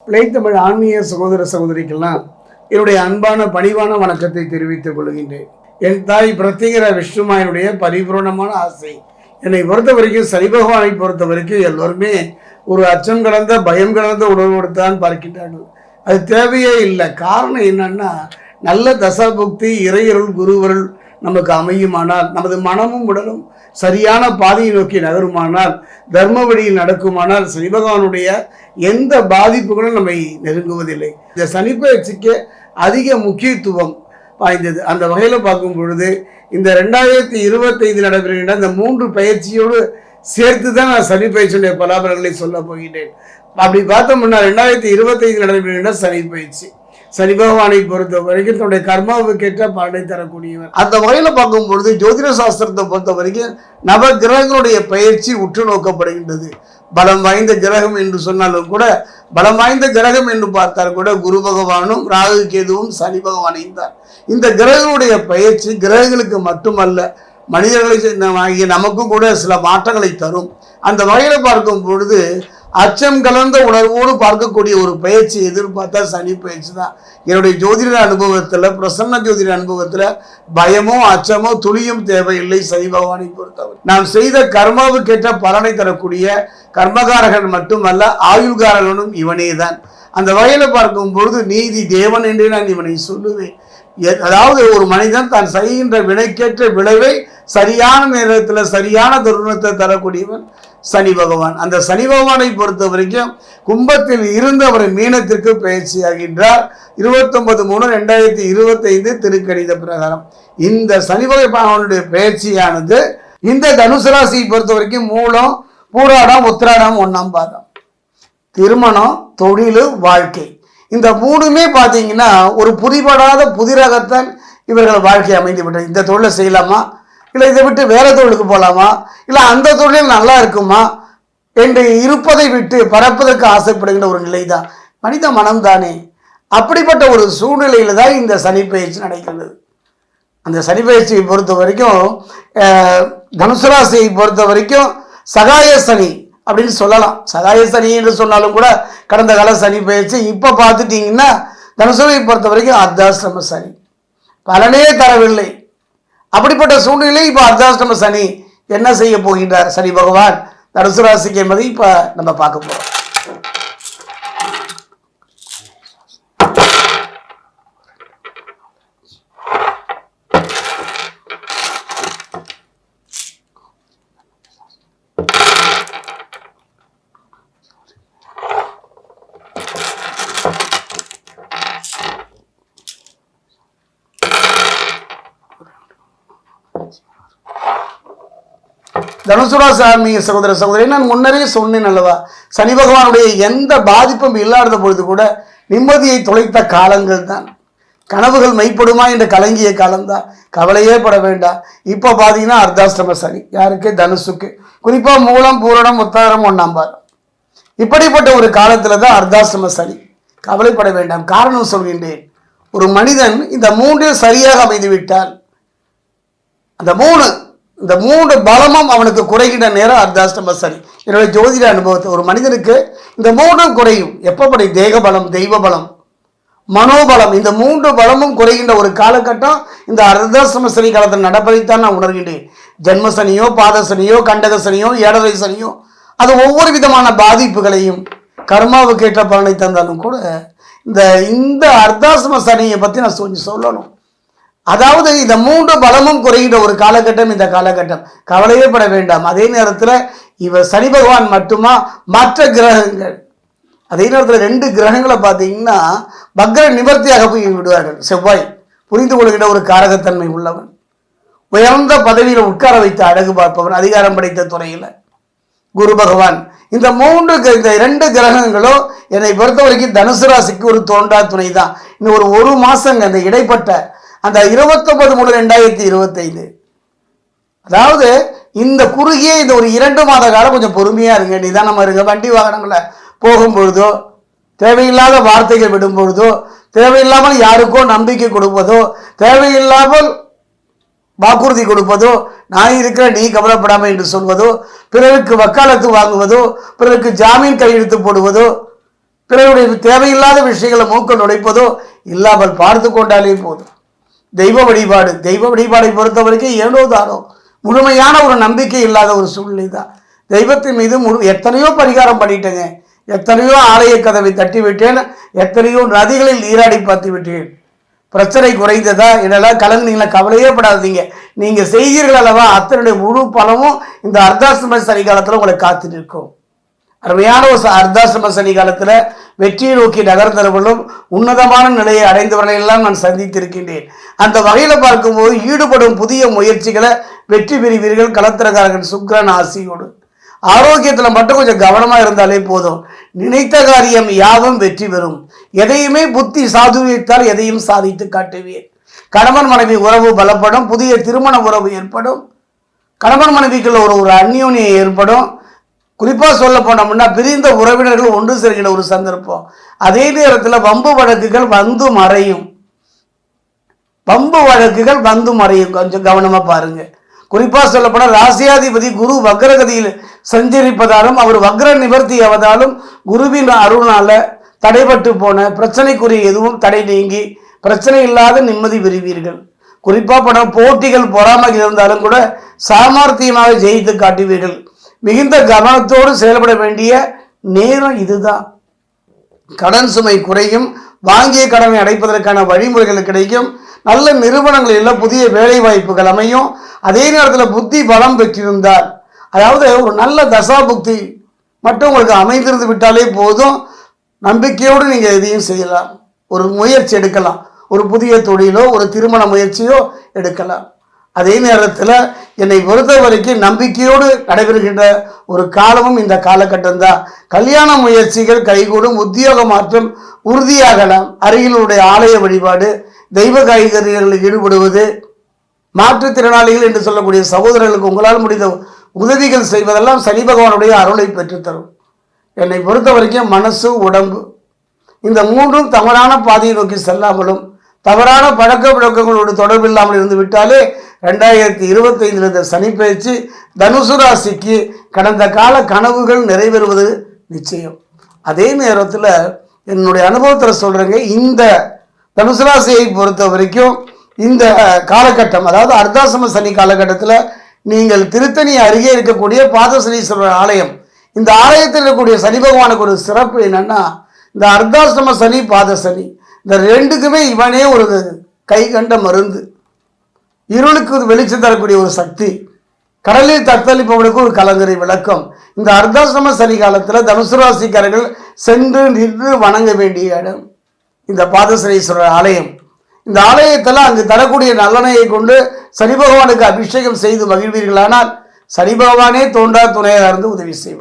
பிள்ளைத்தமிழ் ஆன்மீக சகோதர சகோதரிக்கெல்லாம் என்னுடைய அன்பான பணிவான வணக்கத்தை தெரிவித்துக் கொள்கின்றேன். என் தாய் பிரத்யேகர விஷ்ணுமாயனுடைய பரிபூர்ணமான ஆசை. என்னை பொறுத்த வரைக்கும் சனி பகவானை பொறுத்த வரைக்கும் எல்லோருமே ஒரு அச்சம் கலந்த பயம் கலந்த உணர்வோடு தான் பார்க்கின்றார்கள். அது தேவையே இல்லை. காரணம் என்னன்னா, நல்ல தசாபுக்தி இறையருள் குருவருள் நமக்கு அமையுமானால், நமது மனமும் உடலும் சரியான பாதையை நோக்கி நகருமானால், தர்ம வழியில் நடக்குமானால் சனி பகவானுடைய எந்த பாதிப்புகளும் நம்மை நெருங்குவதில்லை. இந்த சனி பயிற்சிக்கு அதிக முக்கியத்துவம் வாய்ந்தது. அந்த வகையில் பார்க்கும் பொழுது இந்த 2025 நடைபெறுகின்ற இந்த 3 பயிற்சியோடு சேர்த்து தான் நான் சனி பயிற்சியுடைய பலாபலங்களை சொல்ல போகின்றேன். அப்படி பார்த்தோம்னா 2025 நடைபெறுகின்ற சனி பயிற்சி சனி பகவானை பொறுத்த வரைக்கும் தன்னுடைய கர்மாவுக்கேற்ற பலனை தரக்கூடியவர். அந்த வகையில் பார்க்கும் பொழுது ஜோதிட சாஸ்திரத்தை பொறுத்த வரைக்கும் நவ கிரகங்களுடைய பயிற்சி உற்று நோக்கப்படுகின்றது. பலம் வாய்ந்த கிரகம் என்று சொன்னாலும் கூட, பலம் வாய்ந்த கிரகம் என்று பார்த்தால் கூட குரு பகவானும் ராகு கேதுவும் சனி பகவானையும் தான். இந்த கிரகங்களுடைய பயிற்சி கிரகங்களுக்கு மட்டுமல்ல, மனிதர்களை நமக்கும் கூட சில மாற்றங்களை தரும். அந்த வகையில் பார்க்கும் பொழுது அச்சம் கலந்த உணர்வோடு பார்க்கக்கூடிய ஒரு பயிற்சி எதிர்பார்த்தா சனி பயிற்சி தான். என்னுடைய ஜோதிட அனுபவத்தில், பிரசன்ன ஜோதிட அனுபவத்தில் பயமோ அச்சமோ துளியும் தேவையில்லை. சனி பகவானை பொறுத்தவர் நாம் செய்த கர்மாவுக்கேற்ற பலனை தரக்கூடிய கர்மகாரகன் மட்டுமல்ல, ஆயுள்காரகனும் இவனே தான். அந்த வகையில் பார்க்கும் பொழுது நீதி தேவன் என்றே நான் இவனை சொல்லுவேன். அதாவது ஒரு மனிதன் தான் செய்கின்ற வினைக்கேற்ற விளைவை சரியான நேரத்தில் சரியான தருணத்தை தரக்கூடியவன் சனி பகவான். அந்த சனி பகவானை பொறுத்த வரைக்கும் கும்பத்தில் இருந்து அவர் மீனத்திற்கு பயிற்சியாகின்றார் 29/3/2025 திருக்கணித பிரகாரம். இந்த சனி பகவானுடைய பயிற்சியானது இந்த தனுசு ராசியை பொறுத்த வரைக்கும் மூலம், பூராடம், உத்திராடம், 1ஆம் பாதம், திருமணம், தொழில், வாழ்க்கை, இந்த 3மே பார்த்தீங்கன்னா ஒரு புதிபடாத புதிரகத்தான் இவர்கள் வாழ்க்கை அமைந்து விட்டது. இந்த தொழிலை செய்யலாமா, இல்லை இதை விட்டு வேற தொழிலுக்கு போகலாமா, இல்லை அந்த தொழில் நல்லா இருக்குமா என்று இருப்பதை விட்டு பறப்பதற்கு ஆசைப்படுகின்ற ஒரு நிலை தான் மனித மனம்தானே. அப்படிப்பட்ட ஒரு சூழ்நிலையில் தான் இந்த சனி பயிற்சி நடக்கிறது. அந்த சனி பயிற்சியை பொறுத்த வரைக்கும் தனுசு ராசியை பொறுத்த வரைக்கும் சகாய சனி அப்படின்னு சொல்லலாம். சகாய சனி என்று சொன்னாலும் கூட கடந்த கால சனி பயிற்சி. இப்போ பார்த்துட்டிங்கன்னா தனுசுவை பொறுத்த வரைக்கும் அர்த்தாஷ்டம சனி பலனே தரவில்லை. அப்படிப்பட்ட சூழ்நிலை இப்போ அர்த்தாஷ்டம சனி என்ன செய்ய போகின்றார் சனி பகவான் தனுசு ராசிக்கு என்பதை இப்போ நம்ம பார்க்க போகிறோம். தனுசு ராசி ஆன்மீக சகோதர சகோதரி, நான் முன்னரே சொன்னேன் அல்லவா, சனி பகவானுடைய எந்த பாதிப்பும் இல்லாத பொழுது கூட நிம்மதியை தொலைத்த காலங்கள் தான். கனவுகள் மெய்ப்படுமா என்று கலங்கிய காலம்தான். கவலையே பட வேண்டாம். இப்போ பார்த்தீங்கன்னா அர்த்தாஷ்டம சனி யாருக்கு, தனுசுக்கு, குறிப்பாக மூலம், பூரணம், உத்தாரம், 1ஆம் பாதம், இப்படிப்பட்ட ஒரு காலத்தில் தான் அர்த்தாஷ்டம சனி. கவலைப்பட வேண்டாம். காரணம் சொல்கின்றேன். ஒரு மனிதன் இந்த 3 சரியாக அமைந்து விட்டால், இந்த மூன்று பலமும் அவனுக்கு குறைகின்ற நேரம் அர்த்தாஷ்டம சனி. என்னுடைய ஜோதிட அனுபவத்தை ஒரு மனிதனுக்கு இந்த 3 குறையும். எப்பப்படி தேக பலம், தெய்வ பலம், மனோபலம், இந்த 3 பலமும் குறைகின்ற ஒரு காலகட்டம் இந்த அர்த்தாஷ்டம சனி காலத்தில் நடப்பதைத்தான் நான் உணர்கின்றேன். ஜென்ம சனியோ, பாத சனியோ, கண்டக சனியோ, ஏழரை சனியோ, அது ஒவ்வொரு விதமான பாதிப்புகளையும் கர்மாவுக்கேற்ற பலனை தந்தாலும் கூட இந்த அர்த்தாஷ்டம சனியை பற்றி நான் கொஞ்சம் சொல்லணும். அதாவது இந்த 3 பலமும் குறைகின்ற ஒரு காலகட்டம் இந்த காலகட்டம். கவலையே பட வேண்டாம். அதே நேரத்தில் இவர் சனி பகவான் மட்டுமா, மற்ற கிரகங்கள் அதே நேரத்தில் 2 கிரகங்களை பார்த்தீங்கன்னா பக்ர நிவர்த்தியாக போய் விடுவார்கள். செவ்வாய் புரிந்து கொள்கின்ற ஒரு காரகத்தன்மை உள்ளவன், உயர்ந்த பதவியில் உட்கார வைத்து அழகு பார்ப்பவன், அதிகாரம் படைத்த துறையில் குரு பகவான். இந்த 2 கிரகங்களும் என்னை பொறுத்த வரைக்கும் தனுசு ராசிக்கு ஒரு தோன்றா துணை தான். இன்னும் ஒரு மாசங்க அந்த இடைப்பட்ட அந்த 29/3/2025, அதாவது இந்த குறுகிய இந்த ஒரு 2 மாத காலம் கொஞ்சம் பொறுமையாக இருங்க, நிதானமாக இருங்க. வண்டி வாகனங்களை போகும்பொழுதோ, தேவையில்லாத வார்த்தைகள் விடும்பொழுதோ, தேவையில்லாமல் யாருக்கோ நம்பிக்கை கொடுப்பதோ, தேவையில்லாமல் வாக்குறுதி கொடுப்பதோ, நான் இருக்கிற நீ கவலைப்படாமல் என்று சொல்வதோ, பிறருக்கு வக்காலத்து வாங்குவதோ, பிறருக்கு ஜாமீன் கையெழுத்து போடுவதோ, பிறருடைய தேவையில்லாத விஷயங்களை மூக்க நுழைப்பதோ இல்லாமல் பார்த்து கொண்டாலே போதும். தெய்வ வழிபாடை பொறுத்த வரைக்கும் ஏனோ தானோ முழுமையான ஒரு நம்பிக்கை இல்லாத ஒரு சூழ்நிலை தான். தெய்வத்தின் மீது எத்தனையோ பரிகாரம் பண்ணிட்டேங்க, எத்தனையோ ஆலய கதவை தட்டி விட்டேன், எத்தனையோ நதிகளில் நீராடி பார்த்து விட்டேன். பிரச்சனை குறைந்ததா? என்னெல்லாம் கலங்குனீங்களா? கவலையே படாதீங்க. நீங்கள் செய்தீர்கள் அல்லவா, அத்தனுடைய முழு பலமும் இந்த அர்த்தாசிரம சனி காலத்தில் உங்களை காத்து நிற்கும். அருமையான ஒரு அர்த்தாசிரம சனி காலத்தில் வெற்றியை நோக்கி நகர்ந்தவர்களும் உன்னதமான நிலையை அடைந்தவர்களை எல்லாம் நான் சந்தித்திருக்கின்றேன். அந்த வகையில் பார்க்கும்போது ஈடுபடும் புதிய முயற்சிகளை வெற்றி பெறுவீர்கள். கலத்திரகாரகன் சுக்கிரன் ஆசியோடு. ஆரோக்கியத்தில் மட்டும் கொஞ்சம் கவனமாக இருந்தாலே போதும். நினைத்த காரியம் யாவும் வெற்றி பெறும். எதையுமே புத்தி சாதுரியத்தால் எதையும் சாதித்து காட்டுவீர். கணவன் மனைவி உறவு பலப்படும். புதிய திருமண உறவு ஏற்படும். கணவன் மனைவிக்குள்ள ஒரு அந்யோன்யம் ஏற்படும். குறிப்பாக சொல்ல போனோம்னா பிரிந்த உறவினர்கள் ஒன்று சேர்க்கிற ஒரு சந்தர்ப்பம். அதே நேரத்தில் வம்பு வழக்குகள் வந்து மறையும். கொஞ்சம் கவனமாக பாருங்க. குறிப்பாக சொல்லப்போனால் ராசியாதிபதி குரு வக்ரகதியில் சஞ்சரிப்பதாலும் அவர் வக்ர நிவர்த்தி ஆவதாலும் குருவின் அருளால தடைபட்டு போன பிரச்சனைக்குரிய எதுவும் தடை நீங்கி பிரச்சனை இல்லாத நிம்மதி பெறுவீர்கள். குறிப்பாக போட்டிகள் பொறாமல் இருந்தாலும் கூட சாமர்த்தியமாக ஜெயித்து காட்டுவீர்கள். மிகுந்த கவனத்தோடு செயல்பட வேண்டிய நேரம் இதுதான். கடன் சுமை குறையும். வாங்கிய கடனை அடைப்பதற்கான வழிமுறைகள் கிடைக்கும். நல்ல நிறுவனங்களில் புதிய வேலை வாய்ப்புகள் அமையும். அதே நேரத்தில் புத்தி பலம் பெற்றிருந்தால், அதாவது ஒரு நல்ல தசா புக்தி மட்டும் உங்களுக்கு அமைந்திருந்து விட்டாலே போதும். நம்பிக்கையோடு நீங்கள் எதையும் செய்யலாம். ஒரு முயற்சி எடுக்கலாம். ஒரு புதிய தொழிலோ ஒரு திருமண முயற்சியோ எடுக்கலாம். அதே நேரத்தில் என்னை பொறுத்த வரைக்கும் நம்பிக்கையோடு நடைபெறுகின்ற ஒரு காலமும் இந்த காலகட்டம் தான். கல்யாண முயற்சிகள் கைகூடும். உத்தியோக மாற்றம் உறுதியாகலாம். அருகிலுடைய ஆலய வழிபாடு, தெய்வ காய்கறிகளில் ஈடுபடுவது, மாற்றுத்திறனாளிகள் என்று சொல்லக்கூடிய சகோதரர்களுக்கு உங்களால் முடிந்த உதவிகள் செய்வதெல்லாம் சனி பகவானுடைய அருளை பெற்றுத்தரும். என்னை பொறுத்த வரைக்கும் மனசு உடம்பு இந்த மூன்றும் தவறான பாதையை நோக்கி செல்லாமலும் தவறான பழக்க வழக்கங்களோடு தொடர்பில்லாமல் இருந்து விட்டாலே 2025 இந்த சனி பயிற்சி தனுசு ராசிக்கு கடந்த கால கனவுகள் நிறைவேறுவது நிச்சயம். அதே நேரத்தில் என்னுடைய அனுபவத்தில் சொல்கிறேங்க, இந்த தனுசு ராசியை பொறுத்த வரைக்கும் இந்த காலகட்டம், அதாவது அர்த்தாசிரம சனி காலகட்டத்தில் நீங்கள் திருத்தணி அருகே இருக்கக்கூடிய பாதசனீஸ்வரர் ஆலயம், இந்த ஆலயத்தில் இருக்கக்கூடிய சனி பகவானுக்கு ஒரு சிறப்பு என்னன்னா, இந்த அர்த்தாசிரம சனி பாத சனி இந்த ரெண்டுக்குமே இவனே ஒரு கை கண்ட மருந்து. இருளுக்கு வெளிச்சம் தரக்கூடிய ஒரு சக்தி, கடலில் தத்தளிப்பவனுக்கு ஒரு கலங்கரை விளக்கம். இந்த அர்த்தாசிரம சனி காலத்தில் தனுசு ராசிக்காரர்கள் சென்று நின்று வணங்க வேண்டிய இடம் இந்த பாதசனீஸ்வரர் ஆலயம். இந்த ஆலயத்தில் அங்கு தரக்கூடிய நல்லெண்ணெயை கொண்டு சனி பகவானுக்கு அபிஷேகம் செய்து மகிழ்வீர்களானால் சனி பகவானே தோன்றா துணையாக இருந்து உதவி செய்வார்.